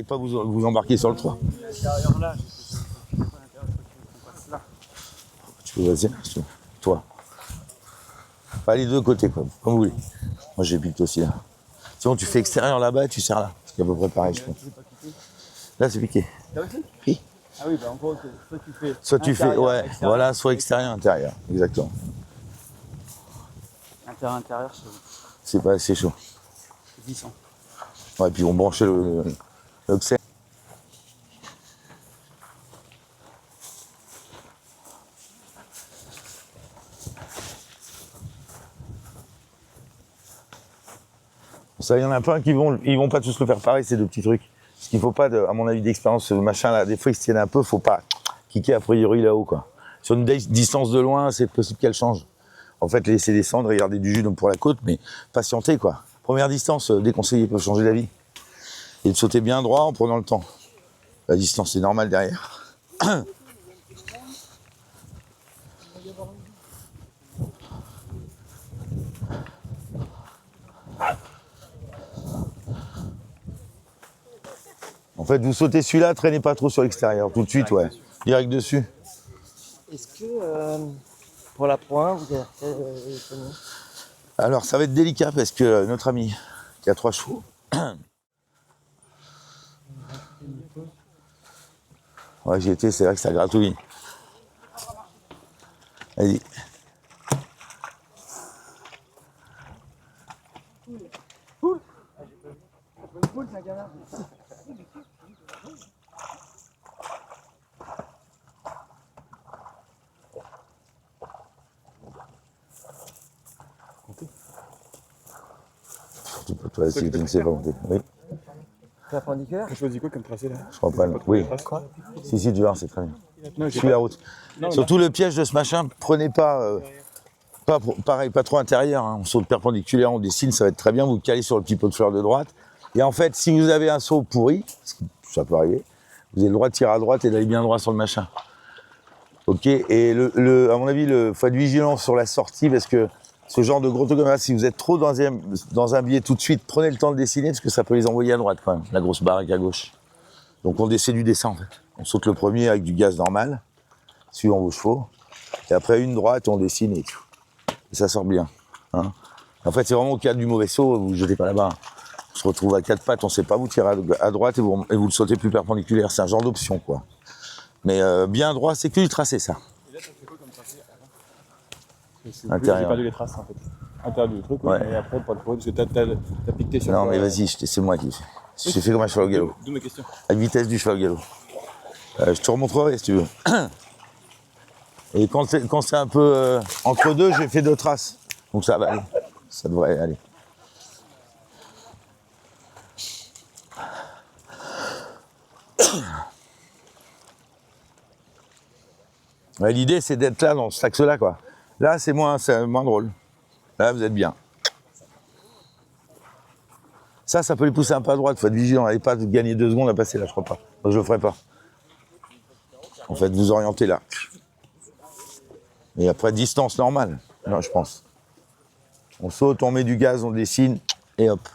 n'allez pas vous embarquer sur le toit. L'intérieur là, je sais pas l'intérieur, faut passe là. Tu peux passer là, toi. Pas les deux côtés, quoi, comme vous voulez. Moi, j'ai piqué aussi là. Sinon, tu fais extérieur là-bas et tu serres là. C'est à peu près pareil, je pense. Là, c'est piqué. Là aussi? Oui. Ah oui, bah en gros, soit tu fais, ouais, extérieur. voilà, soit extérieur, intérieur, exactement. Intérieur, C'est pas assez chaud. c'est 1000. Ouais, puis on branchait l'oxy. Ça, il y en a plein qui ils vont pas tous le faire pareil, ces deux petits trucs. Parce qu'il faut pas, à mon avis, d'expérience, ce machin-là, des fois, ils se tiennent un peu, faut pas kicker a priori là-haut, quoi. Sur une distance de loin, c'est possible qu'elle change. En fait, laisser descendre, regarder du jus donc pour la côte, mais patienter, quoi. Première distance, déconseillé, peut changer d'avis. Et de sauter bien droit en prenant le temps. La distance est normale derrière. En fait, vous sautez celui-là, traînez pas trop sur l'extérieur, tout de suite, ouais. Direct dessus. Est-ce que pour la Pro 1, vous avez fait combien? Alors, ça va être délicat parce que notre ami, qui a 3 chevaux, ouais, j'y étais, c'est vrai que ça gratouille. Vas-y. Surtout pour toi, si tu ne sais pas monter. Oui, Perpendiculaire? Tu choisis quoi comme tracé là? je crois pas. Oui. Si, tu vois, c'est très bien. Non, Suis la route. Surtout le piège de ce machin, prenez pas, pareil, pas trop intérieur. Hein. On saute perpendiculaire, on dessine, ça va être très bien. Vous calez sur le petit pot de fleurs de droite. Et en fait, si vous avez un saut pourri, ça peut arriver, vous avez le droit de tirer à droite et d'aller bien droit sur le machin. Ok. Et à mon avis, il faut être vigilant sur la sortie parce que ce genre de gros trucs comme ça, si vous êtes trop dans un biais tout de suite, prenez le temps de dessiner parce que ça peut les envoyer à droite quand même, la grosse barrique à gauche. Donc on essaie du dessin en fait. On saute le premier avec du gaz normal, suivant vos chevaux. Et après une droite, on dessine et ça sort bien. Hein. En fait, c'est vraiment au cas du mauvais saut, vous ne jetez pas la barre. On se retrouve à 4 pattes, on ne sait pas, vous tirez à droite et vous le sautez plus perpendiculaire. C'est un genre d'option quoi. Mais bien droit, c'est que du tracé ça. Et là, t'as fait quoi comme tracé Intérieur. J'ai perdu les traces en fait. Intérieur du truc, Ouais. mais après, pas de problème, parce que t'as piqué sur Non quoi, mais vas-y, c'est moi qui fais. J'ai fait comme un cheval au galop. D'où ma question. À la vitesse du cheval au galop. Je te remontrerai si tu veux. Et quand c'est un peu entre deux, j'ai fait 2 traces. Donc ça va aller. Ça devrait aller. Ouais, l'idée, c'est d'être là, dans ce axe-là, quoi. Là, c'est moins drôle. Là, vous êtes bien. Ça peut les pousser un peu à droite. Il faut être vigilant. N'allez pas gagner 2 secondes à passer là, je crois pas. Moi, je le ferai pas. En fait, vous orientez là. Et après, distance normale, non, je pense. On saute, on met du gaz, on dessine, et hop,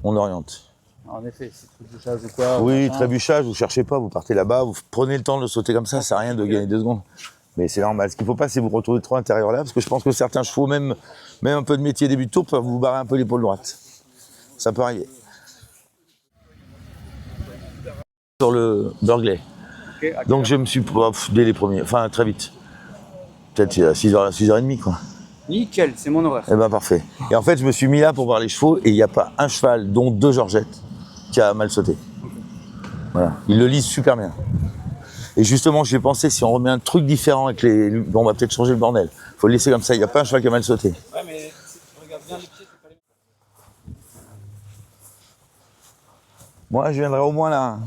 on oriente. En effet, c'est trébuchage ou quoi? Oui, trébuchage, vous cherchez pas, vous partez là-bas, vous prenez le temps de sauter comme ça, ça sert à rien de gagner 2 secondes. Mais c'est normal. Ce qu'il ne faut pas, c'est vous retrouver trop intérieur là, parce que je pense que certains chevaux, même un peu de métier débutant, peuvent vous barrer un peu l'épaule droite. Ça peut arriver. Sur le Burgley. Okay, Donc je me suis, dès les premiers, enfin très vite. Peut-être à 6h30 quoi. Nickel, c'est mon horaire. Eh ben parfait. Et en fait, je me suis mis là pour voir les chevaux et il n'y a pas un cheval, dont 2 Georgettes, qui a mal sauté. Voilà. Ils le lisent super bien. Et justement, j'ai pensé, si on remet un truc différent avec bon, on va peut-être changer le bordel. Faut le laisser comme ça, il n'y a pas un cheval qui a mal sauté. Ouais, mais si tu regardes bien les pieds, c'est pas les mêmes. Moi, je viendrai au moins là.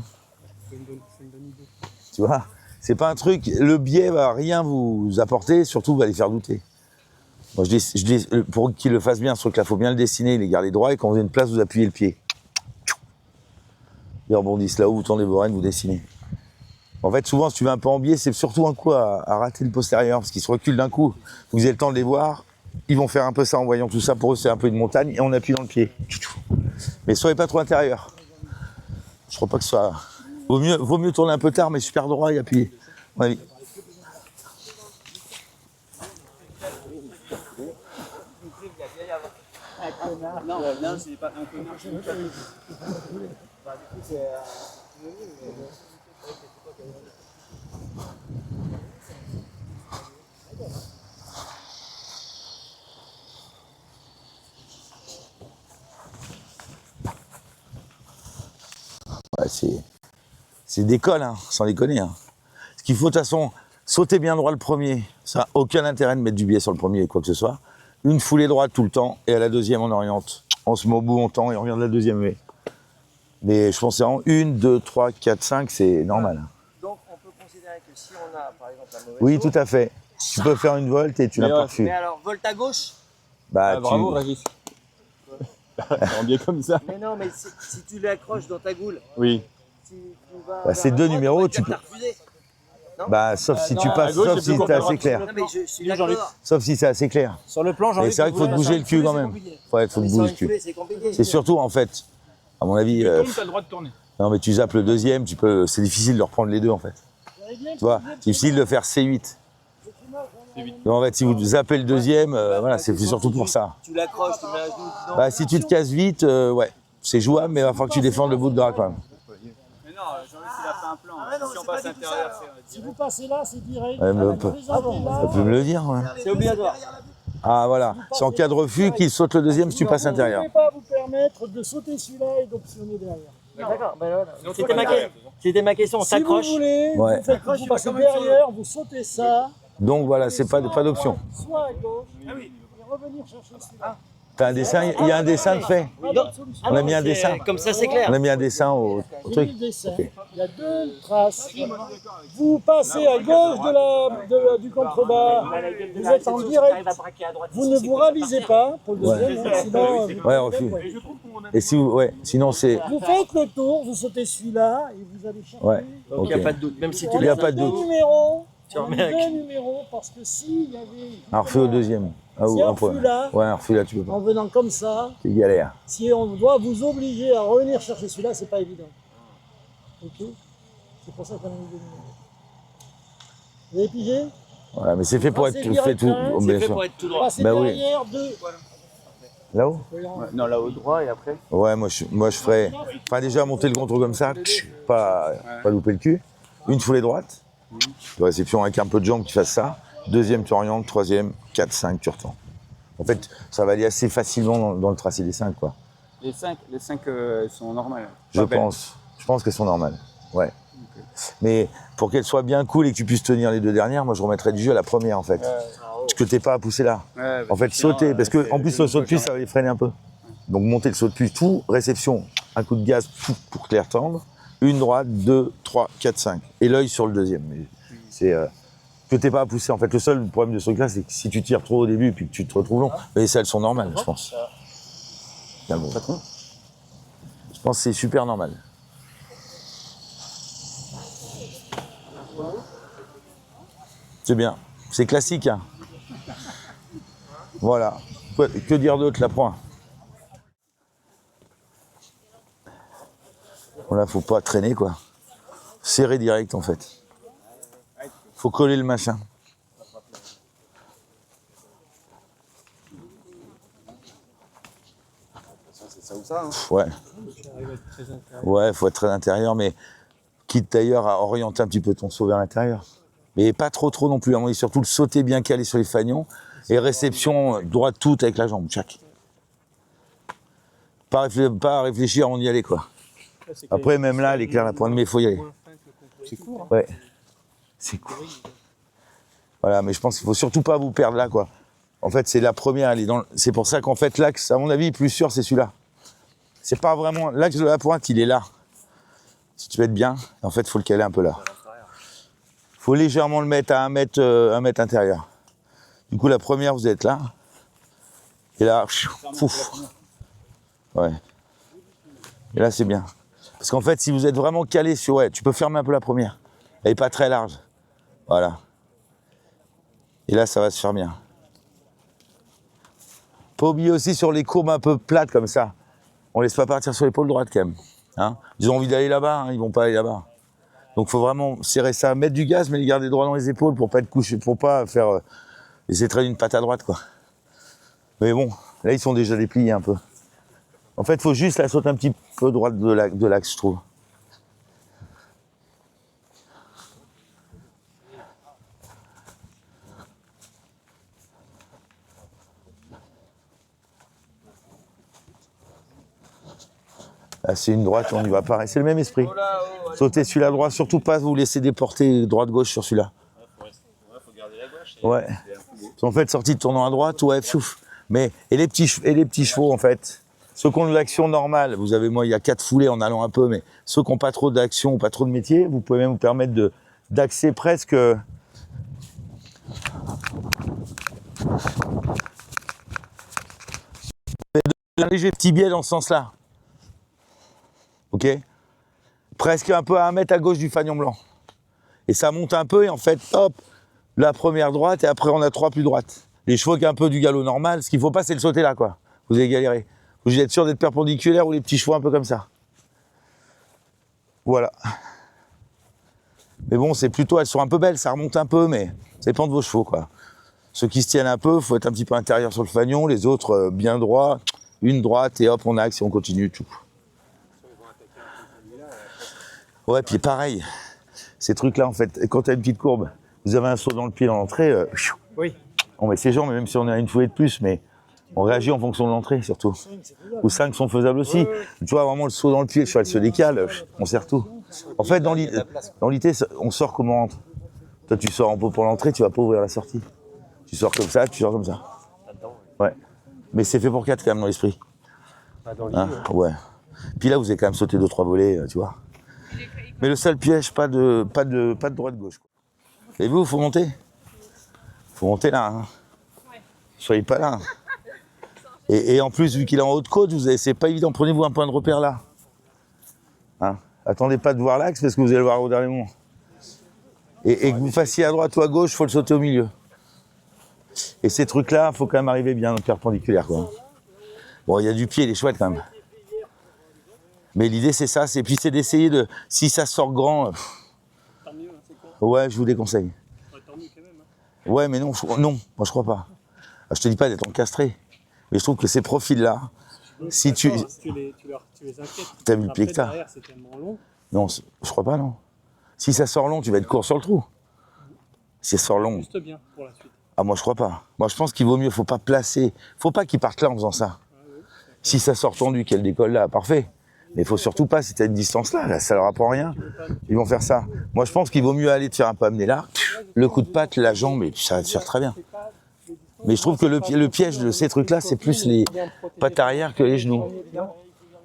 C'est une bonne idée. Tu vois, c'est pas un truc, le biais va rien vous apporter, surtout va les faire douter. Moi, pour qu'il le fasse bien, ce truc-là, il faut bien le dessiner, les garder droit, et quand vous avez une place, vous appuyez le pied. Ils rebondissent là-haut, vous tournez vos rênes, vous dessinez. En fait, souvent, si tu vas un peu en biais, c'est surtout un coup à rater le postérieur, parce qu'ils se reculent d'un coup. Vous avez le temps de les voir, ils vont faire un peu ça en voyant tout ça. Pour eux, c'est un peu une montagne, et on appuie dans le pied. Mais soyez pas trop intérieur. Je crois pas que ce soit... Vaut mieux tourner un peu tard, mais super droit et appuyer. À mon avis. Non, non, c'est pas un connard. Ouais, c'est d'école, hein, sans déconner. Hein. Ce qu'il faut, de toute façon, sauter bien droit le premier. Ça n'a aucun intérêt de mettre du biais sur le premier, quoi que ce soit. Une foulée droite tout le temps, et à la deuxième, on oriente. On se met au bout, on tend, et on revient de la deuxième. Mais je pense que c'est en 1, 2, 3, 4, 5, c'est normal. Donc on peut considérer que si on a par exemple un mauvais Oui, saut, tout à fait. Tu peux faire une volte et tu n'as pas reçu. mais alors volte à gauche. Bah, Bravo, Régis. On bien comme ça. Mais non, mais si tu l'accroches dans ta goule, Oui. si tu vas Bah, ces vers deux la droite, numéros, on va tu dire que peux- t'as refusé. Bah, sauf si tu non, à passes, gauche, sauf c'est si plus c'est assez court. clair. Non mais je suis Jean-Luc. d'accord. Sauf si c'est assez clair. Sur le plan, Mais c'est vrai qu'il faut te bouger le cul quand même. Ouais, il faut te Mais sur bouger une le cul. foulée, c'est compliqué. C'est surtout, en fait, à mon avis, Comme tu as le droit de tourner. non mais tu zappes le deuxième, c'est difficile de reprendre les deux en fait. Tu vois, c'est difficile de faire C8. Donc en fait, si vous zappez le deuxième, voilà, c'est surtout pour ça. Tu l'accroches, tu mets un genou dedans. Bah, si tu te casses vite, ouais, c'est jouable, mais il va falloir que tu défendes le bout de gras quand même. Mais non, Jean-Luc, il a fait un plan. non, Si on c'est passe pas du tout intérieur, ça. c'est Si vous passez là, c'est direct. Ouais, mais Vous on peut- présentez là, Ça peut me le dire, ouais. C'est obligatoire. Ah voilà, c'est en cas de refus qu'il saute le deuxième si tu passes vous ne intérieur. pouvez pas vous permettre de sauter celui-là et d'optionner derrière. D'accord, ben voilà. Sinon, C'était ma, derrière. c'était ma question, on Si vous s'accroche. voulez, Ouais. vous passez derrière, vous sautez ça, Donc voilà, c'est pas d'option. soit à gauche, et revenir chercher celui-là. T'as un dessin, il y a un dessin de fait. Pas d'autre solution. On a mis un C'est- dessin. Comme ça, c'est clair. On a mis un dessin au J'ai mis truc. le dessin. Il y a deux traces. Vous passez à gauche du contrebas, vous êtes en direct. Vous ne vous ravisez pas pour le deuxième, hein, sinon vous Ouais, refus. Et si vous, ouais, sinon c'est, Vous faites le tour, vous sautez celui-là et vous allez chercher. ouais, Donc il n'y a ok. pas de doute, même si tu Il y a laisses pas un de Deux doute. numéros. Tu On a mis remets un- deux numéros parce que s'il y avait. Un refus au deuxième. Ah, Si ou un un point. refus là, Ouais, un refus là, tu peux pas. en venant comme ça, C'est galère. si on doit vous obliger à revenir chercher celui-là, c'est pas évident. Ok. C'est pour ça qu'on a mis deux numéros. Vous avez pigé? Voilà, mais c'est fait pour Ah, être c'est tout, fait tout, direct, hein, bien C'est fait sûr. pour être tout droit. Passez Bah oui. derrière deux. Là-haut? Non, là au droit et après. Ouais, moi je ferais. Enfin, déjà monter le contrôle comme ça, pas louper le cul. Une foulée droite. De réception avec un peu de jambe qui fasse ça. Deuxième, tu orientes. Troisième, 4, 5, tu retends. En fait, ça va aller assez facilement dans le tracé des 5, quoi. Les 5 sont normales. Je Pas belles. pense. Je pense qu'elles sont normales. Ouais. Mais pour qu'elles soient bien cool et que tu puisses tenir les deux dernières, moi je remettrais du jeu à la première en fait. Parce que t'es pas à pousser là. Ouais, En fait, sauter, parce que en plus le saut de puce, ça va les freiner un peu. Donc monter le saut de puce, tout, réception, un coup de gaz pour clair tendre, une droite, 2, 3, 4, 5. Et l'œil sur le deuxième. Mais c'est que t'es pas à pousser. En fait, le seul problème de ce truc-là, c'est que si tu tires trop au début et puis que tu te retrouves long, mais celles sont normales, je pense. Bien bon. Je pense que c'est super normal. C'est bien. C'est classique, hein. Voilà. Que dire d'autre, la pointe. Voilà, faut pas traîner, quoi. Serrer direct, en fait. Faut coller le machin. Ouais. Ouais, faut être très intérieur, mais quitte d'ailleurs à orienter un petit peu ton saut vers l'intérieur. Mais pas trop non plus. Et surtout le sauter bien calé sur les fagnons et réception droite toute avec la jambe, tchac. Pas à réfléchir avant d'y aller, quoi. Après, même là, l'éclair, la pointe, mais il faut y aller. C'est court. Ouais. C'est court. Voilà, mais je pense qu'il faut surtout pas vous perdre là, quoi. En fait, c'est la première, elle est dans. C'est pour ça qu'en fait, l'axe, à mon avis, plus sûr, c'est celui-là. C'est pas vraiment. L'axe de la pointe, il est là. Si tu veux être bien, en fait, il faut le caler un peu là. Il faut légèrement le mettre à 1 mètre intérieur. Du coup, la première, vous êtes là. Et là, pouf. Ouais. Et là, c'est bien. Parce qu'en fait, si vous êtes vraiment calé sur... Ouais, tu peux fermer un peu la première. Elle n'est pas très large. Voilà. Et là, ça va se faire bien. Pas oublier aussi sur les courbes un peu plates comme ça. On laisse pas partir sur l'épaule droite quand même. Hein, ils ont envie d'aller là-bas, hein, ils vont pas aller là-bas. Donc, faut vraiment serrer ça, mettre du gaz, mais les garder droit dans les épaules pour pas être couché, pour pas faire essayer de traîner une patte à droite, quoi. Mais bon, là, ils sont déjà dépliés un peu. En fait, il faut juste la sauter un petit peu droite de l'axe, je trouve. Là, c'est une droite, on y va pareil. C'est le même esprit. Sautez celui-là droit, surtout pas vous laisser déporter droite-gauche sur celui-là. Faut garder la gauche. Ouais. En fait, sortie de tournant à droite, ouais, pfiouf. Mais, et les petits chevaux, en fait, ceux qui ont de l'action normale, vous avez, moi, il y a 4 foulées en allant un peu, mais ceux qui n'ont pas trop d'action, pas trop de métier, vous pouvez même vous permettre d'axer presque. Un léger petit biais dans ce sens-là. Ok? Presque un peu à 1 mètre à gauche du fanion blanc. Et ça monte un peu, et en fait, hop, la première droite, et après on a 3 plus droites. Les chevaux qui ont un peu du galop normal, ce qu'il faut pas, c'est le sauter là, quoi. Vous allez galérer. Vous êtes sûr d'être perpendiculaire ou les petits chevaux un peu comme ça. Voilà. Mais bon, c'est plutôt, elles sont un peu belles, ça remonte un peu, mais ça dépend de vos chevaux, quoi. Ceux qui se tiennent un peu, il faut être un petit peu intérieur sur le fanion, les autres bien droit, une droite, et hop, on axe et on continue tout. Ouais, puis pareil, ces trucs-là, en fait, quand tu as une petite courbe, vous avez un saut dans le pied dans l'entrée, Oui. on met ses jambes, même si on a une foulée de plus, mais on réagit en fonction de l'entrée, surtout. Ou 5 sont faisables aussi. Tu vois, vraiment, le saut dans le pied, le cheval se décale, on serre tout. En fait, dans l'idée, on sort comme on rentre. Toi, tu sors un peu pour l'entrée, tu vas pas ouvrir la sortie. Tu sors comme ça, tu sors comme ça. Ouais. Mais c'est fait pour 4 quand même dans l'esprit. Hein, ouais. Puis là, vous avez quand même sauté 2-3 volets, tu vois. Mais le seul piège, pas de droite-gauche. Et vous, faut monter. Faut monter là. Hein. Soyez pas là. Et en plus, vu qu'il est en haute côte, c'est pas évident. Prenez-vous un point de repère là. Hein. Attendez pas de voir l'axe parce que vous allez le voir au dernier moment. Et que vous fassiez à droite ou à gauche, faut le sauter au milieu. Et ces trucs-là, faut quand même arriver bien perpendiculaire, quoi. Bon, il y a du pied, il est chouette quand même. Mais l'idée, c'est ça. Puis c'est d'essayer de... Si ça sort grand... Tant mieux, c'est quoi? Ouais, je vous déconseille. Tant mieux quand même. Ouais, mais non, non, moi je crois pas. Je te dis pas d'être encastré. Mais je trouve que ces profils-là, si tu... Tu les inquiètes. T'as vu le pied que t'as? Derrière, c'est tellement long. Non, je crois pas, non. Si ça sort long, tu vas être court sur le trou. Si ça sort long... Juste bien pour la suite. Ah, moi je crois pas. Moi je pense qu'il vaut mieux, faut pas placer... Faut pas qu'ils partent là en faisant ça. Si ça sort tendu, qu'elle décolle là, parfait. Mais il faut surtout pas, si tu as une distance là, ça leur apprend rien. Ils vont faire ça. Moi, je pense qu'il vaut mieux aller te faire un peu amener là, le coup de patte, la jambe, et puis ça va te faire très bien. Mais je trouve que le piège de ces trucs-là, c'est plus les pattes arrière que les genoux.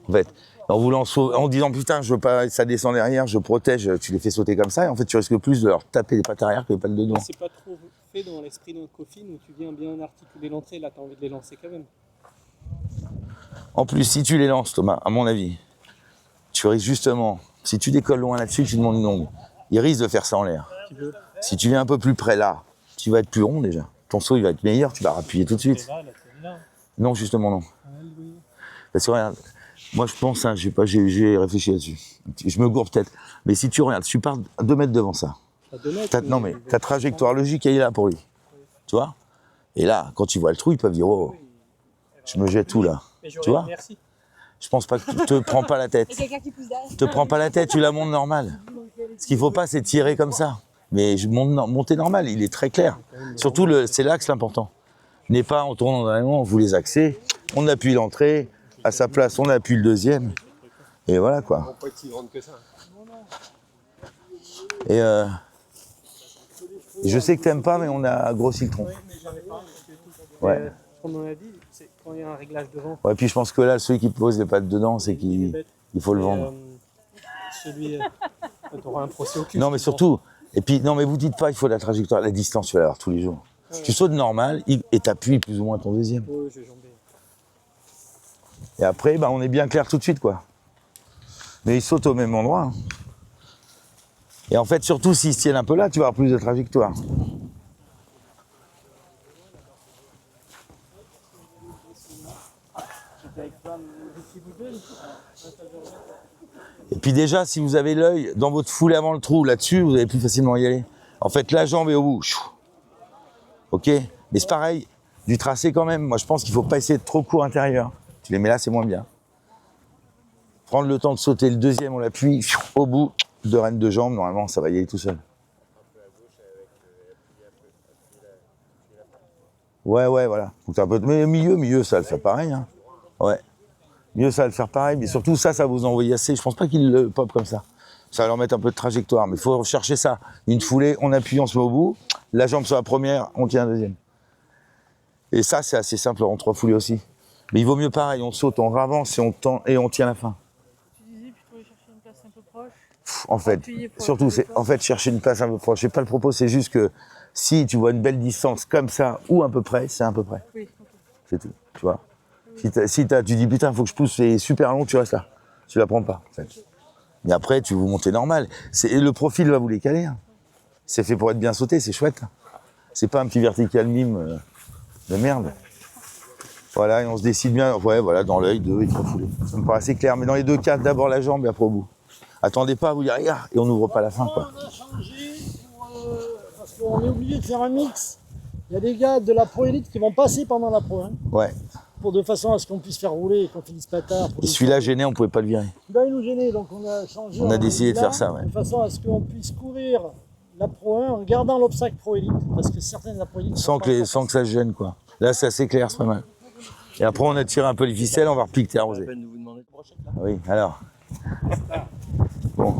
En fait, en disant putain, je veux pas, ça descend derrière, je protège, tu les fais sauter comme ça, et en fait, tu risques plus de leur taper les pattes arrière que les pattes de devant. C'est pas trop fait dans l'esprit d'un coffin où tu viens bien articuler l'entrée. Là, tu as envie de les lancer quand même. En plus, si tu les lances, Thomas, à mon avis, tu risques justement, si tu décolles loin là-dessus, tu demandes une longue. Il risque de faire ça en l'air. Si tu viens un peu plus près là, tu vas être plus rond déjà. Ton saut, il va être meilleur, tu vas appuyer tout de suite. Non, justement, non. Parce que regarde, moi je pense, hein, j'ai réfléchi là-dessus. Je me gourre peut-être. Mais si tu regardes, tu pars 2 mètres devant ça. Non, mais ta trajectoire logique, elle est là pour lui. Tu vois? Et là, quand tu vois le trou, ils peuvent dire, oh, je me jette tout là. Tu vois? Merci. Je pense pas que tu te prends pas la tête. Te prends pas la tête, tu la montes normal. Ce qu'il faut pas, c'est tirer comme ça. Mais monter normal, il est très clair. Surtout, c'est l'axe l'important. N'est pas en tournant dans les mains, vous les axez, on appuie l'entrée, à sa place, on appuie le deuxième. Et voilà quoi. Et je sais que t'aimes pas, mais on a grossi le tronc. Ouais. Comme on a dit, c'est quand il y a un réglage devant. Ouais, puis je pense que là, celui qui pose les pattes dedans, c'est qu'il faut le vendre. Celui, tu auras un procès au cul. Non, mais surtout, et puis, non, mais vous dites pas, il faut la trajectoire, la distance, tu vas l'avoir tous les jours. Ouais. Tu sautes normal et t'appuies plus ou moins ton deuxième. Oui, j'ai jambé. Et après, bah, on est bien clair tout de suite, quoi. Mais ils sautent au même endroit. Hein. Et en fait, surtout s'ils se tiennent un peu là, tu vas avoir plus de trajectoire. Et puis déjà, si vous avez l'œil dans votre foulée avant le trou, là-dessus, vous allez plus facilement y aller. En fait, la jambe est au bout. Ok? Mais c'est pareil, du tracé quand même. Moi, je pense qu'il faut pas essayer de trop court intérieur. Tu les mets là, c'est moins bien. Prendre le temps de sauter le deuxième, on l'appuie au bout, 2 rênes de jambes, normalement, ça va y aller tout seul. Ouais, voilà. Donc, un peu... Mais milieu, ça va le faire pareil. Hein. Ouais. Mieux, ça va le faire pareil. Mais surtout, ça va vous envoyer assez. Je pense pas qu'il le pop comme ça. Ça va leur mettre un peu de trajectoire. Mais il faut rechercher ça. Une foulée, on appuie, on se met au bout. La jambe sur la première, on tient la deuxième. Et ça, c'est assez simple en 3 foulées aussi. Mais il vaut mieux pareil. On saute, on ravance et on tend et on tient la fin. Tu disais plutôt aller chercher une place un peu proche. En fait, surtout, c'est chercher une place un peu proche. C'est pas le propos, c'est juste que si tu vois une belle distance comme ça ou à peu près, c'est à peu près. Oui, ok. C'est tout, tu vois. Si tu dis putain, faut que je pousse, c'est super long, tu restes là. Tu la prends pas, en fait. Mais après, tu vous montez normal. Le profil va vous les caler. Hein. C'est fait pour être bien sauté, c'est chouette. C'est pas un petit vertical mime de merde. Voilà, et on se décide bien, ouais, voilà, dans l'œil, 2 et 3 foulées. Ça me paraît assez clair, mais dans les 2 cas, d'abord la jambe et après au bout. Attendez pas à vous dire, regarde, et on n'ouvre pas la fin, quoi. On a changé parce qu'on est obligé de faire un mix. Il y a des gars de la Pro Elite qui vont passer pendant la Pro 1 Ouais. de façon à ce qu'on puisse faire rouler et qu'on finisse pas tard. Et celui-là gêné, on pouvait pas le virer. Ben, il nous gênait, donc on a changé. On a décidé de faire ça, ouais. De façon à ce qu'on puisse courir la Pro 1 en gardant l'obstacle Pro Elite, parce que certaines de la Pro Elite... Sans que ça se gêne, quoi. Là, c'est assez clair, c'est pas mal. Et après, on a tiré un peu les ficelles, on va repiquer arrosé. peine de vous demander de brochette là. Oui, alors. Bon.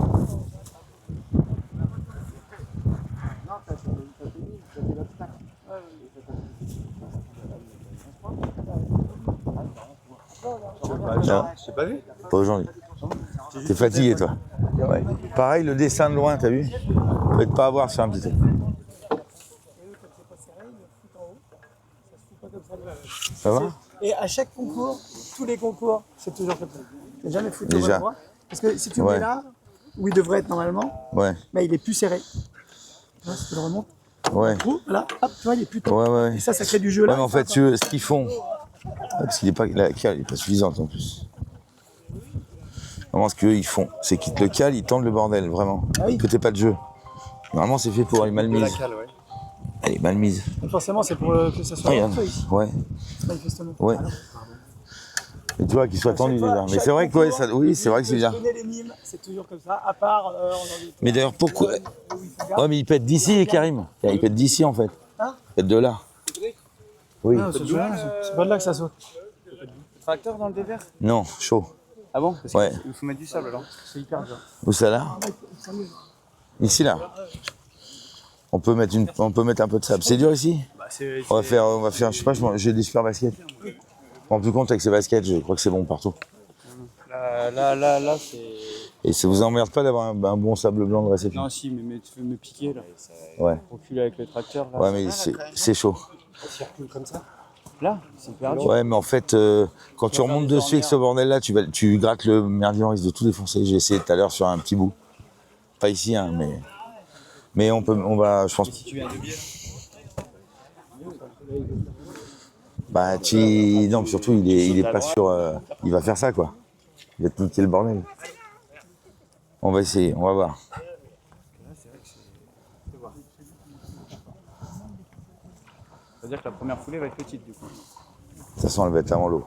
Non, J'ai pas vu. pas aujourd'hui. T'es fatigué, toi. Ouais. Pareil, le dessin de loin, t'as vu? Faites pas avoir sur un petit truc. Ça va? Et à chaque concours, tous les concours, c'est toujours comme ça. T'as jamais foutu au Déjà. bon endroit. Parce que si tu le Ouais. mets là, où il devrait être normalement, Ouais, bah, il est plus serré. Tu vois, si tu le remontes, ouais. là, hop, tu vois, il est plus tôt. Ouais. Et ça crée du jeu là. Ouais, mais en fait, ce qu'ils font, parce qu'il est pas, la cale n'est pas suffisante en plus. Vraiment, ce qu'eux ils font, c'est qu'ils te le calent, ils tendent le bordel, vraiment. Ah oui. Que t'aies pas de jeu. Normalement, c'est fait pour, elle est mal mise. ouais. Elle est mal mise. Donc forcément, c'est pour que ça soit Regarde. parfait ici, Ouais, manifestement. ouais. Ah non. Et tu vois, qu'il soit tendu déjà. Mais c'est vrai que, ouais, ça, oui, c'est vrai que c'est bien. Je connais les mimes, c'est toujours comme ça, à part en Angleterre, Mais d'ailleurs, pourquoi? où il faut garder. Ouais, mais il pète d'ici, Karim. Il pète d'ici, en fait. Hein? Il pète de là. Oui. Non, c'est pas de là que ça saute. Tracteur dans le désert. Non, chaud. Ah bon? Parce Ouais. qu'il faut mettre du sable alors. C'est hyper dur. Où ça là? Ici là. On peut mettre un peu de sable. C'est dur ici? On va faire, je sais pas, j'ai des super baskets. Je me rends plus compte avec ces baskets, je crois que c'est bon partout. Là, c'est. Et ça vous emmerde pas d'avoir un bon sable blanc de réception? Non, si, mais tu veux me piquer là. Ouais. Reculer avec le tracteur là. Ouais, mais c'est chaud. Là, c'est hyper dur. Ouais, mais en fait, quand tu remontes dessus avec ce bordel-là, tu grattes le merdier, on risque de tout défoncer. J'ai essayé tout à l'heure sur un petit bout. Pas ici, hein, mais on va, je pense. Si tu viens de bière. Bah, non, mais surtout, il est pas sûr. Il va faire ça, quoi. Il va te niquer le bordel. On va essayer, on va voir. C'est-à-dire que la première foulée va être petite du coup. De toute façon, elle va être avant l'eau.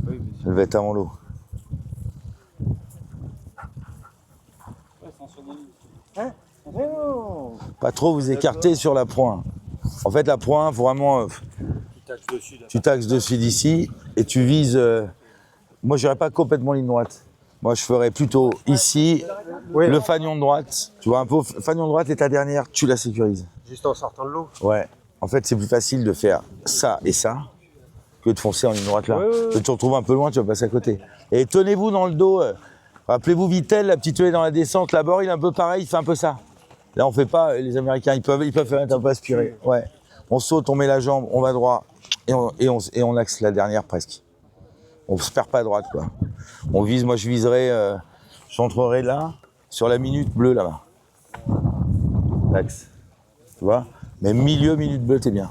Oui, mais Elle va être avant l'eau. Pas trop vous écarter sur la pointe. En fait, la pointe, faut vraiment. Tu taxes dessus d'ici et tu vises. Moi, je n'irais pas complètement ligne droite. Moi, je ferais plutôt ici, le fanion de droite. Tu vois, un peu fanion de droite et ta dernière, tu la sécurises. Juste en sortant de l'eau. Ouais. En fait, c'est plus facile de faire ça et ça que de foncer en ligne droite là. Tu te retrouves un peu loin, tu vas passer à côté. Et tenez-vous dans le dos. Rappelez-vous Vittel, la petite haie dans la descente. Là-bas, il est un peu pareil, il fait un peu ça. Là, on fait pas. Les Américains, ils peuvent faire un peu aspirer. Ouais. On saute, on met la jambe, on va droit et on axe la dernière presque. On se perd pas à droite, quoi. On vise, moi je viserai, j'entrerai là, sur la minute bleue là-bas. L'axe. Tu vois? Mais minute bleue, t'es bien.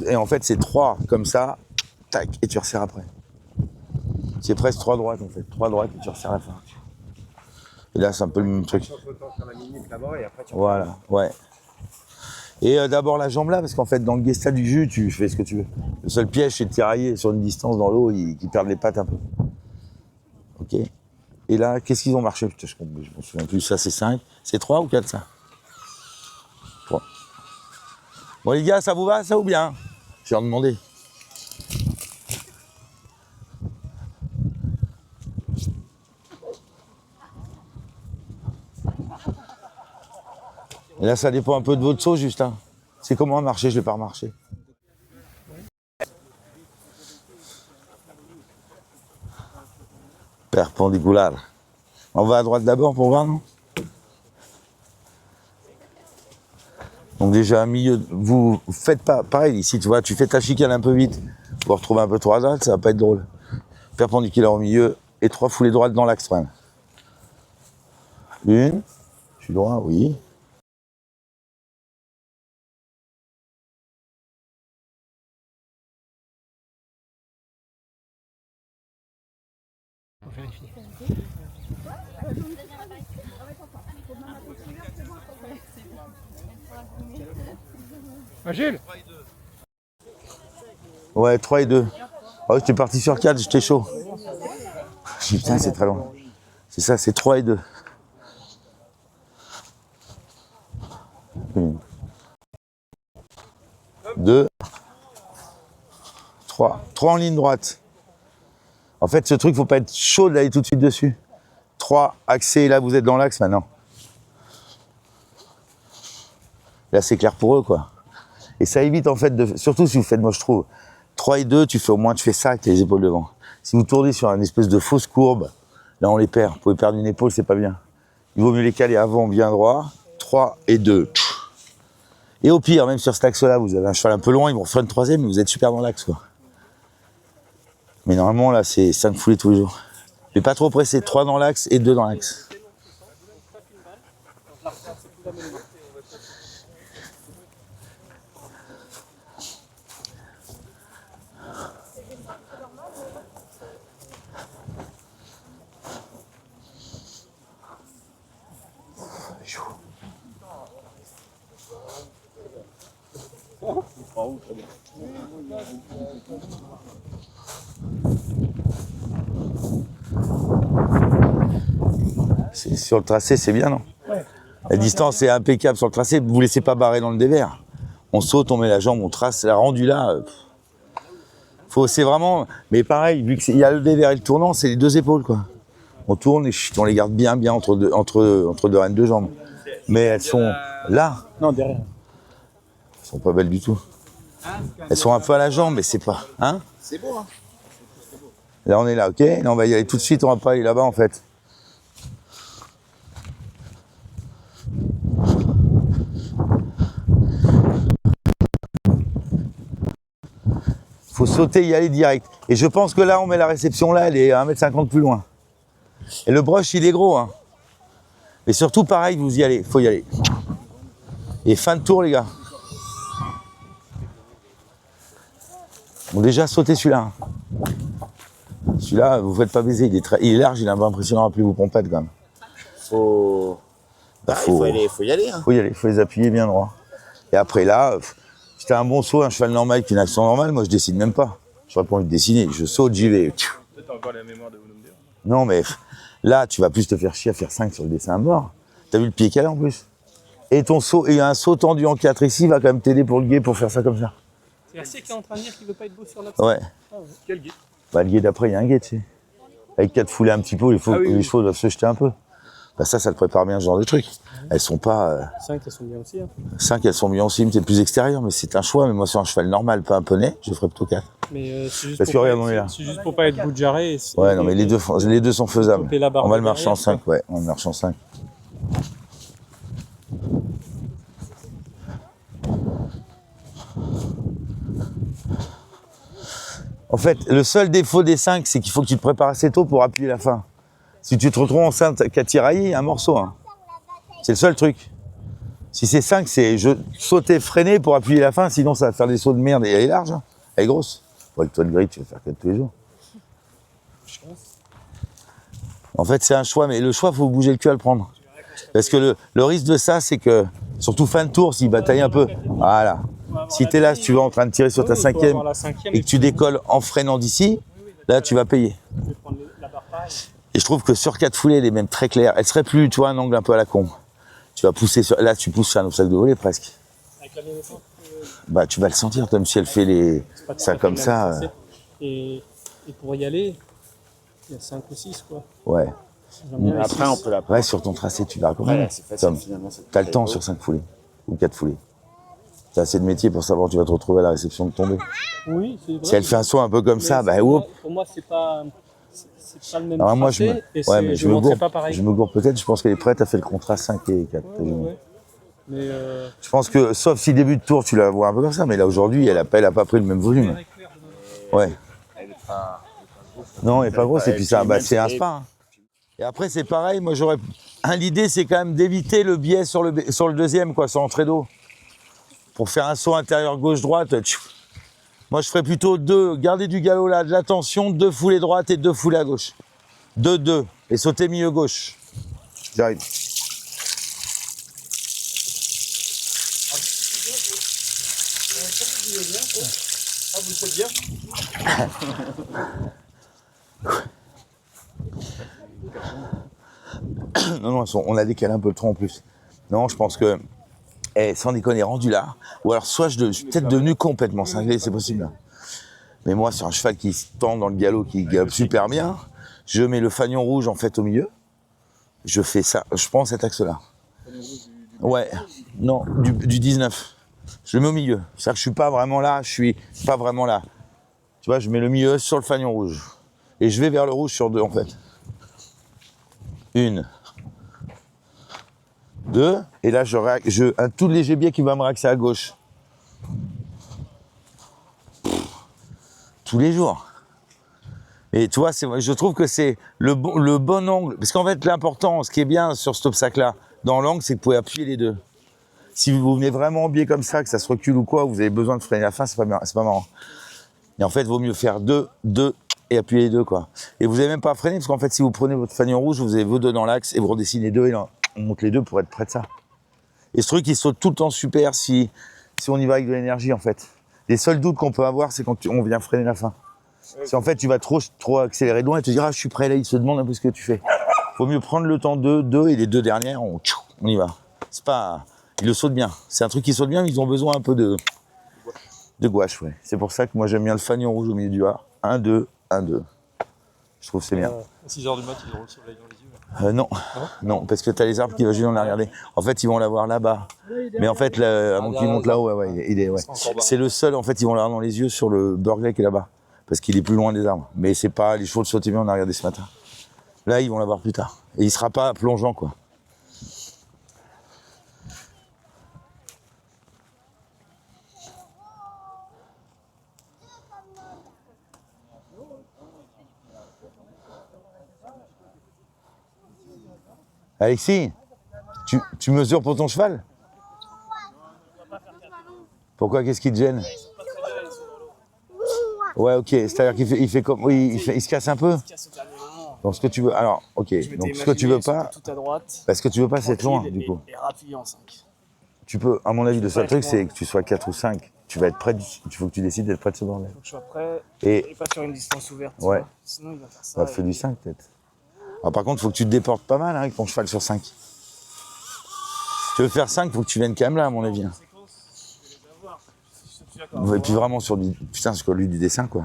Et en fait, c'est 3 comme ça, tac, et tu resserres après. C'est presque 3 droites en fait. 3 droites et tu resserres la fin. Et là, c'est un peu le même truc. Voilà, ouais. Et d'abord la jambe là, parce qu'en fait, dans le gesta du jus, tu fais ce que tu veux. Le seul piège, c'est de tirailler sur une distance dans l'eau, qu'ils perdent les pattes un peu. Ok. Et là, qu'est-ce qu'ils ont marché? Putain, je me souviens plus. Ça, c'est 5. C'est 3 ou 4, ça? 3. Bon, les gars, ça vous va, ça ou bien? Je vais en demander. Et là, ça dépend un peu de votre saut, Justin. C'est comment marcher? Je vais pas remarcher. Perpendiculaire. On va à droite d'abord pour voir, non? Donc déjà, à milieu, vous faites pas, pareil, ici, tu vois, tu fais ta chicane un peu vite pour retrouver un peu 3 droites, ça va pas être drôle. Perpendiculaire au milieu et 3 foulées droites dans l'axe, quand même. 1, je suis droit, oui. Gilles. Ouais, 3 et 2. Oh, j'étais parti sur 4, j'étais chaud. J'ai dit, putain, c'est très long. C'est ça, c'est 3 et 2. 1, 2, 3. 3 en ligne droite. En fait, ce truc, faut pas être chaud d'aller tout de suite dessus. 3, axé, là, vous êtes dans l'axe maintenant. Là, c'est clair pour eux, quoi. Et ça évite, en fait, surtout si vous faites, moi, je trouve, 3 et 2, tu fais ça avec les épaules devant. Si vous tournez sur une espèce de fausse courbe, là, on les perd. Vous pouvez perdre une épaule, c'est pas bien. Il vaut mieux les caler avant, bien droit. 3 et 2. Et au pire, même sur cet axe-là, vous avez un cheval un peu loin, ils vont refaire une 3e, mais vous êtes super dans l'axe, quoi. Mais normalement, là, c'est 5 foulées tous les jours. Mais pas trop pressé, 3 dans l'axe et 2 dans l'axe. Sur le tracé, c'est bien, non? Ouais. La distance est impeccable sur le tracé. Vous ne laissez pas barrer dans le dévers. On saute, on met la jambe, on trace. La rendu là, c'est vraiment... Mais pareil, vu qu'il y a le dévers et le tournant, c'est les 2 épaules, quoi. On tourne et on les garde bien entre deux rênes de jambes. Mais elles sont là. Non, derrière. Elles sont pas belles du tout. Elles sont un peu à la jambe, mais c'est pas... Hein? C'est beau, hein. Là, on est là, ok? Là, on va y aller tout de suite, on va pas aller là-bas, en fait. Faut sauter, y aller direct. Et je pense que là, on met la réception là, elle est à 1,50 m plus loin. Et le brush, il est gros, hein. Et surtout, pareil, vous y allez, faut y aller. Et fin de tour, les gars. Bon, déjà, sautez celui-là. Celui-là, vous ne faites pas baiser, il est large, il est un peu impressionnant, rappelez-vous pompette, quand même. Faut y aller. Hein. Faut y aller, faut les appuyer bien droit. Et après là, si t'as un bon saut, un cheval normal qui a une action normale, moi je dessine même pas. J'aurais pas envie de dessiner, je saute, j'y vais. T'as encore la mémoire de Volume 2. Non mais là, tu vas plus te faire chier à faire 5 sur le dessin à mort. T'as vu le pied qu'elle a en plus. Et ton saut, et un saut tendu en 4 ici va quand même t'aider pour le guet pour faire ça comme ça. C'est assez qui est en train de dire qu'il veut pas être beau sur la Ouais. Quel guide? Bah le guet d'après, il y a un guet, tu sais. Avec 4 foulées un petit peu, les chevaux doivent se jeter un peu. Bah ça te prépare bien ce genre de truc. Elles sont pas... 5, elles sont bien aussi. Hein. 5, elles sont bien aussi, mais c'est plus extérieur, mais c'est un choix. Mais moi, sur un cheval normal, pas un poney, je ferais plutôt 4. Mais c'est juste, Parce que regarde, on est là. juste pour pas être bout de jarret. Ouais, non, mais les deux sont faisables. Couper la barre On va le marcher derrière, en 5, ouais, on le marche en 5. En fait, le seul défaut des 5, c'est qu'il faut que tu te prépares assez tôt pour appuyer la fin. Si tu te retrouves enceinte qu'à tirailler, un morceau. Hein. C'est le seul truc. Si c'est 5, c'est sauter, freiner pour appuyer la fin, sinon ça va faire des sauts de merde et elle est large. Hein. Elle est grosse. Ouais, le toit de grille, tu vas faire 4 tous les jours. En fait, c'est un choix, mais le choix, faut bouger le cul à le prendre. Parce que le risque de ça, c'est que, surtout fin de tour, s'il bataille un peu, voilà. Si tu es là, si tu vas en train de tirer sur ta Oui, il faut cinquième avoir la cinquième et que tu décolles en freinant d'ici, là, tu vas payer. Je vais prendre la barre pareil. Et je trouve que sur 4 foulées, elle est même très claire. Elle serait plus, tu vois, un angle un peu à la con. Tu vas pousser sur, là, tu pousses sur un obstacle de volée presque. Avec la mienne aussi. Bah, tu vas le sentir, comme si elle fait les, C'est pas tout ça à fait comme le ça. même tracé. Et pour y aller, il y a 5 ou 6 quoi. Ouais. J'aime bien les Après, six. on peut la Ouais, sur ton tracé, tu vas comment Ouais, c'est facile Tom, finalement. c'est t'as le très temps beau. sur 5 foulées ou 4 foulées. T'as assez de métier pour savoir où tu vas te retrouver à la réception de tomber. Oui, c'est vrai. Si elle fait un saut un peu comme Mais ça, bah, pour whoop. moi- Pour moi, c'est pas le même Alors moi, tracé. Et ouais, mais je je me monterai gourre. pas pareil. Je me gourre peut-être. Je pense qu'elle est prête à faire le contrat 5 et 4. Ouais, ouais, ouais. Mais Je pense que, sauf si début de tour, tu la vois un peu comme ça, mais là aujourd'hui, elle a pas pris le même volume. Ouais. Non, elle est pas grosse. Et puis ça, bah, c'est un spa. Hein. Et après, c'est pareil. Moi, l'idée, c'est quand même d'éviter le biais sur le deuxième, quoi, sur l'entrée d'eau. Pour faire un saut intérieur gauche-droite. Moi, je ferais plutôt 2. Garder du galop là, de la tension, 2 foulées droite et 2 foulées à gauche. 2-2. Et sauter milieu gauche. J'arrive. Ah, vous le faites bien? Non, on a décalé un peu le tronc en plus. Non, je pense que, sans déconner, rendu là, ou alors soit je suis peut-être devenu complètement cinglé, c'est possible. Hein. Mais moi, sur un cheval qui se tend dans le galop, qui galope super bien, je mets le fanion rouge en fait au milieu. Je fais ça, je prends cet axe-là. Ouais, non, du 19. Je le mets au milieu. C'est-à-dire que je suis pas vraiment là, je suis pas vraiment là. Tu vois, je mets le milieu sur le fanion rouge. Et je vais vers le rouge sur 2 en fait. 1, 2, et là un tout léger biais qui va me raxer à gauche. Tous les jours. Et tu vois, je trouve que c'est le bon angle. Parce qu'en fait, l'important, ce qui est bien sur cet obstacle-là, dans l'angle, c'est que vous pouvez appuyer les deux. Si vous venez vraiment en biais comme ça, que ça se recule ou quoi, vous avez besoin de freiner la fin, c'est pas marrant. Et en fait, il vaut mieux faire 2, 2 et appuyer les deux, quoi. Et vous n'avez même pas à freiner, parce qu'en fait, si vous prenez votre fanion rouge, vous avez vos deux dans l'axe et vous redessinez les deux et là, on monte les deux pour être près de ça. Et ce truc, il saute tout le temps super si on y va avec de l'énergie, en fait. Les seuls doutes qu'on peut avoir, c'est quand on vient freiner la fin. Si en fait, tu vas trop accélérer loin et te dire, ah, je suis prêt là, il se demande un peu ce que tu fais. Faut mieux prendre le temps 2 et les 2 dernières, on y va. C'est pas, ils le sautent bien. C'est un truc qui saute bien, mais ils ont besoin un peu de gouache, ouais. C'est pour ça que moi, j'aime bien le fanion rouge au milieu du A. 1, 2, 1, 2. Je trouve que c'est bien. À 6h du mat, ils auront le soleil dans les yeux. Non, parce que tu as les arbres qui vont juste on l'a regardé. En fait, ils vont l'avoir là-bas. Mais en fait, avant qu'il monte là-haut, ouais. C'est le seul, en fait, ils vont l'avoir dans les yeux sur le Burgley qui est là-bas. Parce qu'il est plus loin des arbres. Mais c'est pas les chevaux de sauter bien, on a regardé ce matin. Là, ils vont l'avoir plus tard. Et il sera pas plongeant, quoi. Alexis, tu mesures pour ton cheval? Pourquoi? Qu'est-ce qui te gêne? Ouais, ok. C'est-à-dire qu'il fait comme, oui, il se casse un peu. Donc ce que tu veux, alors, ok. Donc ce que tu veux pas, Tout à droite. parce que tu veux pas, c'est loin du coup. Et rappuyer en 5. Tu peux, à mon avis, le seul truc, c'est que tu sois 4 ou 5. Tu vas être prêt. Il faut que tu décides d'être près de ce bordel. Faut que je sois prêt Et et pas sur une distance ouverte. tu Ouais. vois. Sinon, il va faire ça. bah, fais du 5 peut-être. Alors, par contre, il faut que tu te déportes pas mal hein, avec ton cheval sur 5. Si tu veux faire 5, il faut que tu viennes quand même là, à mon avis. Hein. Et puis vraiment sur du. Putain, c'est quoi lui du dessin quoi.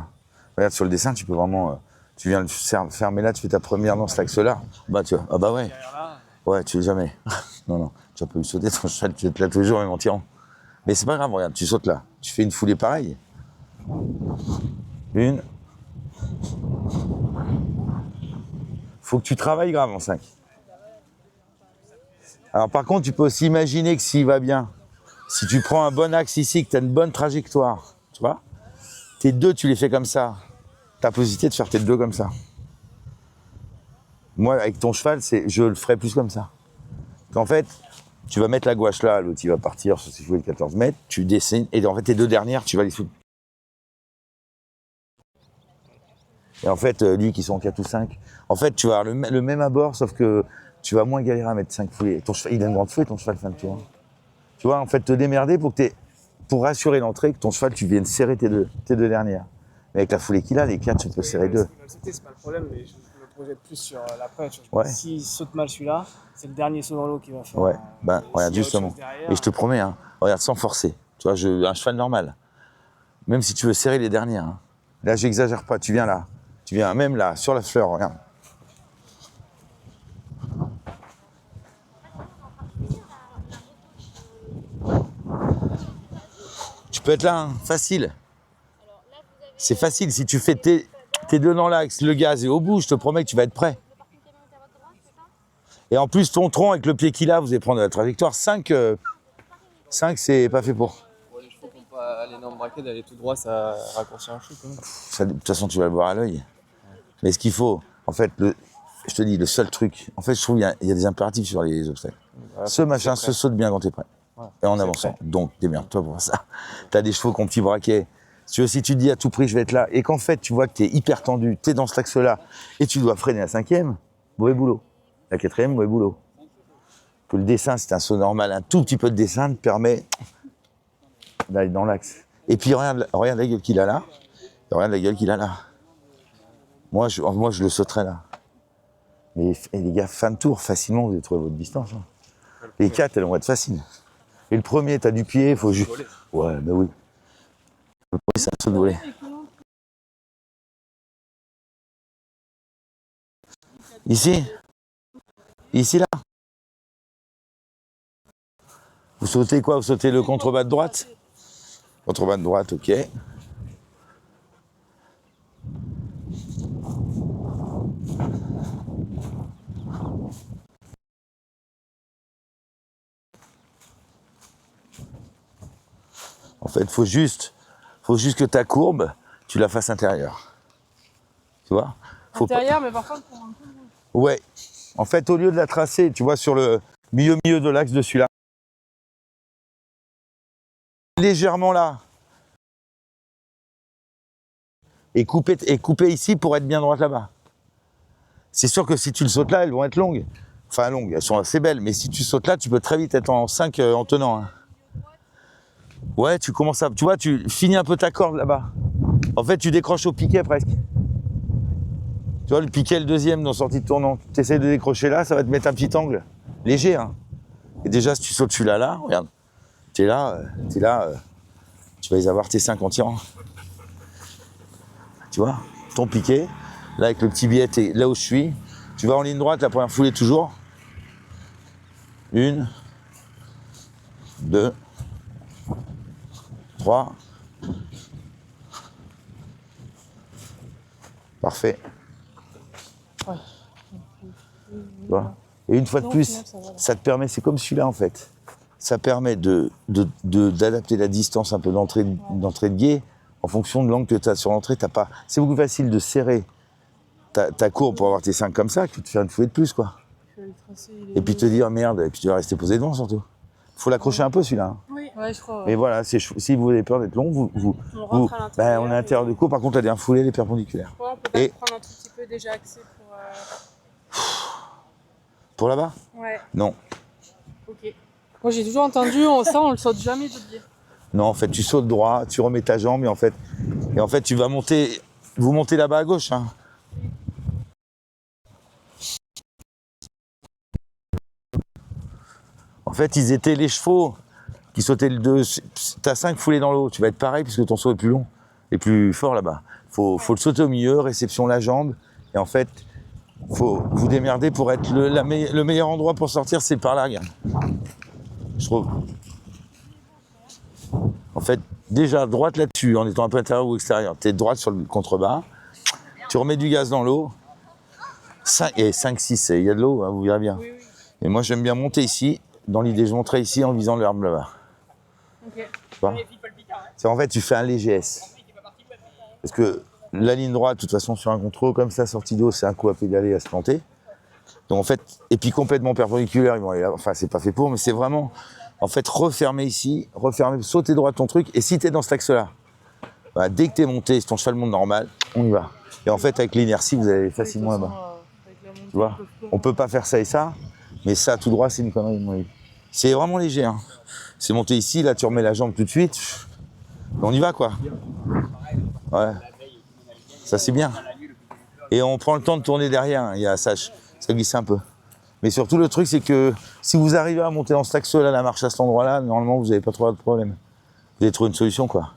Regarde sur le dessin, tu peux vraiment. Tu viens le fermer là, tu fais ta première dans cet axe-là. Bah tu vois. Ah bah ouais. Ouais, tu es jamais. Non. Tu as pas eu sauter ton cheval, tu es là tous les jours même en tirant. Mais c'est pas grave, regarde, tu sautes là. Tu fais une foulée pareille. 1. Faut que tu travailles grave en 5. Alors par contre, tu peux aussi imaginer que s'il va bien, si tu prends un bon axe ici, que tu as une bonne trajectoire, tu vois, tes 2, tu les fais comme ça. Tu as la possibilité de faire tes 2 comme ça. Moi, avec ton cheval, je le ferais plus comme ça. En fait, tu vas mettre la gouache là, l'autre il va partir sur ses chevaux de 14 mètres, tu dessines, et en fait tes 2 dernières, tu vas les soutenir. Et en fait, lui qui sont en 4 ou 5, en fait, tu vas avoir le même abord, sauf que tu vas moins galérer à mettre 5 foulées. Ton cheval, il a une grande foulée, ton cheval, fin de tour. Tu vois, en fait, te démerder pour rassurer l'entrée, que ton cheval, tu viennes serrer tes deux dernières. Mais avec la foulée qu'il a, les 4, tu peux serrer 2. C'est pas le problème, mais je me projette plus sur l'après. Ouais. S'il saute mal celui-là, c'est le dernier saut dans l'eau qui va faire. Ouais, ben, regarde, justement. Et je te promets, hein, regarde, sans forcer. Tu vois, un cheval normal. Même si tu veux serrer les dernières. Hein. Là, j'exagère pas, tu viens là. Tu viens même là, sur la fleur, regarde. Tu peux être là, hein, facile. C'est facile, si tu fais tes deux dans l'axe, le gaz est au bout, je te promets que tu vas être prêt. Et en plus, ton tronc avec le pied qu'il a, vous allez prendre la trajectoire. 5, c'est pas fait pour. Pour les chevaux qui n'ont pas l'énorme braquet, d'aller tout droit, ça raccourcit un chou quand même. De toute façon, tu vas le voir à l'œil. Mais ce qu'il faut, en fait, je te dis, le seul truc, en fait, je trouve qu'il y a des impératifs sur les obstacles. Ouais, Ce machin se saute bien quand t'es prêt. Ouais, et en avançant. Donc, démerde-toi pour ça. T'as des chevaux qui ont petit braquet. Si tu te dis à tout prix, je vais être là, et qu'en fait, tu vois que t'es hyper tendu, t'es dans cet axe-là, et tu dois freiner la 5e, mauvais boulot. La 4e, mauvais boulot. Que le dessin, c'est un saut normal. Un tout petit peu de dessin te permet d'aller dans l'axe. Et puis, regarde la gueule qu'il a là. Regarde la gueule qu'il a là. Moi, je le sauterais là. Mais les gars, fin de tour, facilement, vous allez trouver votre distance. Hein. Les 4, elles vont être faciles. Et le premier, t'as du pied, il faut juste... Ouais, ben oui. Le premier, c'est un saut de volet. Ici, là. Vous sautez quoi? Vous sautez le contrebas de droite? Contrebas de droite, ok. En fait, faut juste que ta courbe, tu la fasses intérieure. Tu vois? Intérieur, mais par contre, pour un peu. Ouais. En fait, au lieu de la tracer, tu vois, sur le milieu de l'axe de celui-là, légèrement là, et couper ici pour être bien droite là-bas. C'est sûr que si tu le sautes là, elles vont être longues. Enfin, longues, elles sont assez belles, mais si tu sautes là, tu peux très vite être en 5 en tenant. Hein. Ouais, tu commences à... Tu vois, tu finis un peu ta corde là-bas. En fait, tu décroches au piquet presque. Tu vois, le piquet, le deuxième dans sortie de tournant. Tu essaies de décrocher là, ça va te mettre un petit angle. Léger, hein. Et déjà, si tu sautes celui-là, regarde. T'es là, tu vas les avoir tes 5 en tirant. Tu vois, ton piquet, là avec le petit billet, t'es là où je suis. Tu vas en ligne droite, la première foulée toujours. 1, 2, 3. Parfait. Ouais. Tu vois. Et une fois de plus, ça te permet, c'est comme celui-là en fait. Ça permet d'adapter la distance un peu d'entrée de guet en fonction de l'angle que tu as sur l'entrée. C'est beaucoup plus facile de serrer ta courbe pour avoir tes 5 comme ça que de faire une foulée de plus, quoi. Et puis te dire merde, et puis tu vas rester posé devant surtout. Faut l'accrocher un peu celui-là. Hein. Oui, ouais, je crois. Ouais. Mais voilà, si vous avez peur d'être long, on est à l'intérieur du cours. Par contre, la dernière foulée, elle est perpendiculaire. Ouais, peut-être prendre un tout petit peu déjà axé pour. Pour là-bas? Ouais. Non. Ok. Moi, j'ai toujours entendu, on le saute jamais de biais. Non, en fait, tu sautes droit, tu remets ta jambe, et en fait, tu vas monter. Vous montez là-bas à gauche. Hein. En fait, ils étaient les chevaux qui sautaient le 2. T'as 5 foulées dans l'eau, tu vas être pareil puisque ton saut est plus long et plus fort là-bas. Faut le sauter au milieu, réception la jambe, et en fait, faut vous démerder pour être le meilleur endroit pour sortir, c'est par là, regarde. Je trouve. En fait, déjà, droite là-dessus, en étant un peu intérieur ou extérieur. T'es droite sur le contrebas, tu remets du gaz dans l'eau. 5, 6, il y a de l'eau, hein, vous verrez bien. Oui, oui. Et moi, j'aime bien monter ici. Dans l'idée, je monterai ici en visant l'herbe là-bas. Ok. En fait, tu fais un léger S. Parce que la ligne droite, de toute façon, sur un contrôle comme ça, sortie d'eau, c'est un coup à pédaler, à se planter. Donc en fait, et puis complètement perpendiculaire, ils vont aller là. Enfin, c'est pas fait pour, mais c'est vraiment, en fait, refermer ici, sauter droit ton truc. Et si tu es dans cet axe-là, Bah, dès que tu es monté, si ton cheval monte normal, on y va. Et en fait, avec l'inertie, vous allez facilement là-bas. Tu vois, on peut pas faire ça et ça, mais ça, tout droit, c'est une connerie, de mon avis. C'est vraiment léger, hein. C'est monté ici, là, tu remets la jambe tout de suite. On y va, quoi. Ouais. Ça, c'est bien. Et on prend le temps de tourner derrière, hein. Il y a ça glisse un peu. Mais surtout, le truc, c'est que si vous arrivez à monter dans cet axe-là, la marche à cet endroit-là, normalement, vous n'avez pas trop de problème. Vous allez trouver une solution, quoi.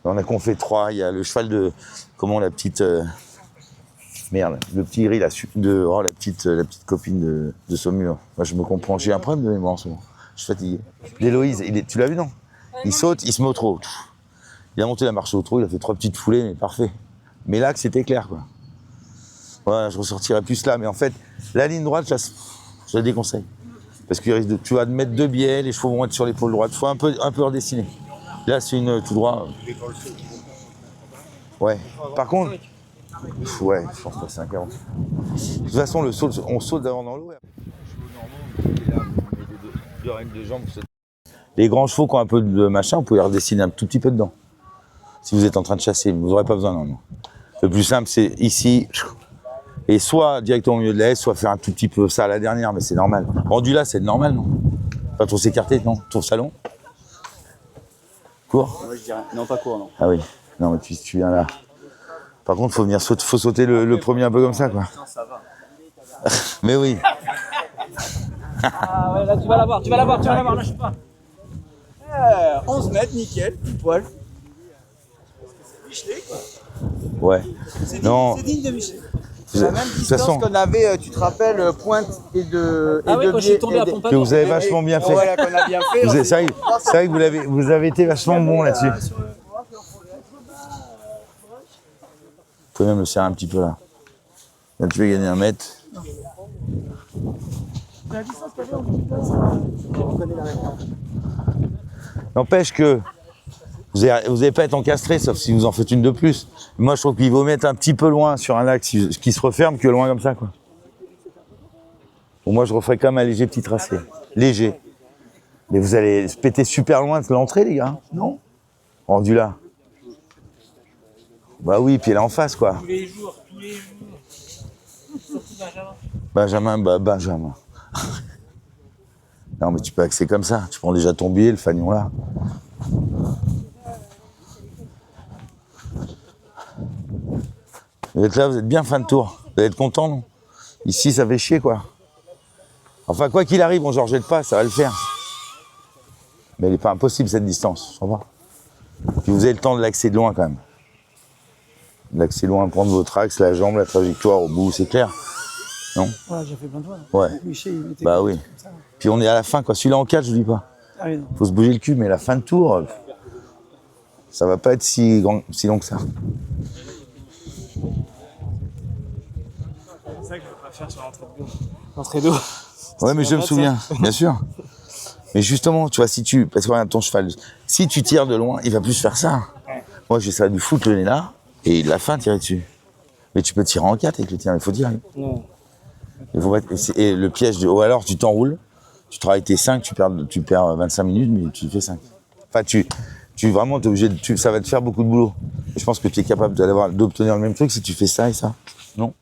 On a qu'on fait 3, il y a le cheval de... Comment la petite... merde, le petit gris, la petite copine de Saumur. Moi, je me comprends, j'ai un problème de mémoire en ce moment. Je suis fatigué. L'Héloïse, tu l'as vu, non? Il saute, il se met au trot. Il a monté la marche au trot, il a fait 3 petites foulées, mais parfait. Mais là, c'était clair, quoi. Voilà, je ressortirais plus là, mais en fait, la ligne droite, je la déconseille. Parce que tu vas te mettre 2 biais, les chevaux vont être sur l'épaule droite. Il faut un peu redessiner. Là, c'est une tout droit. Ouais. Par contre, ouais, je pense que c'est un 40. De toute façon, le saut, on saute d'avant dans l'eau. Deux règles de jambes. Les grands chevaux qui ont un peu de machin, vous pouvez redessiner un tout petit peu dedans. Si vous êtes en train de chasser, vous n'aurez pas besoin, non. Le plus simple, c'est ici. Et soit directement au milieu de la haie, soit faire un tout petit peu ça à la dernière, mais c'est normal. Rendu là, c'est normal, non? Pas trop s'écarter, non? Tour salon? Court? Moi je dirais. Non, pas court, non. Ah oui. Non, mais tu viens là. Par contre, faut sauter le premier un peu comme ça, quoi. Non, ça va. Mais oui. Ah ouais, là tu vas l'avoir, lâche pas. 11 mètres, nickel, tout poil. Michelet, quoi. Ouais. Non. C'est digne de Michelet. De La même distance qu'on avait, tu te rappelles, pointe et de. Ah et oui, de quand biais- j'ai tombé et à de- Pompadour. Que vous avez vachement bien fait. Voilà, qu'on a bien fait. C'est vrai que vous avez été vachement bon là-dessus. Vous pouvez même le serrer un petit peu là. Là, tu vas gagner 1 mètre. La distance que j'avais en tout N'empêche que vous n'allez pas être encastré, sauf si vous en faites une de plus. Moi, je trouve qu'il vaut mettre un petit peu loin sur un axe qui se referme que loin comme ça, quoi. Bon, moi, je referais quand même un léger petit tracé. Léger. Mais vous allez se péter super loin de l'entrée, les gars. Non? Rendu là. Bah oui, puis elle est en face, quoi. Tous les jours. Surtout Benjamin. Benjamin. Non, mais tu peux axer comme ça. Tu prends déjà ton billet, le fanion là. Vous êtes là, vous êtes bien fin de tour. Vous allez être content, non? Ici, ça fait chier, quoi. Enfin, quoi qu'il arrive, on ne rejette pas, ça va le faire. Mais elle n'est pas impossible, cette distance, ça va. Puis vous avez le temps de l'axer de loin, quand même. L'axer loin, prendre votre axe, la jambe, la trajectoire au bout, c'est clair. Non? Ouais, j'ai fait plein de fois. Ouais. Michel, il était Bah oui. comme ça. Puis on est à la fin, quoi. Celui-là en 4, je vous dis pas. Ah oui, non. Faut se bouger le cul, mais la fin de tour, ça va pas être si long que ça. C'est ça que je préfère sur l'entrée d'eau. Ouais, mais je me souviens, bien sûr. Mais justement, tu vois, parce que regarde ton cheval, si tu tires de loin, il va plus faire ça. Moi, j'essaie de lui foutre le nez là, et la fin, tirer dessus. Mais tu peux tirer en 4 avec le tir, il faut tirer. Non. Et le piège ou alors tu t'enroules, tu travailles tes 5, tu perds 25 minutes, mais tu fais 5. Enfin, vraiment, t'es obligé ça va te faire beaucoup de boulot. Et je pense que tu es capable d'obtenir le même truc si tu fais ça et ça. Non?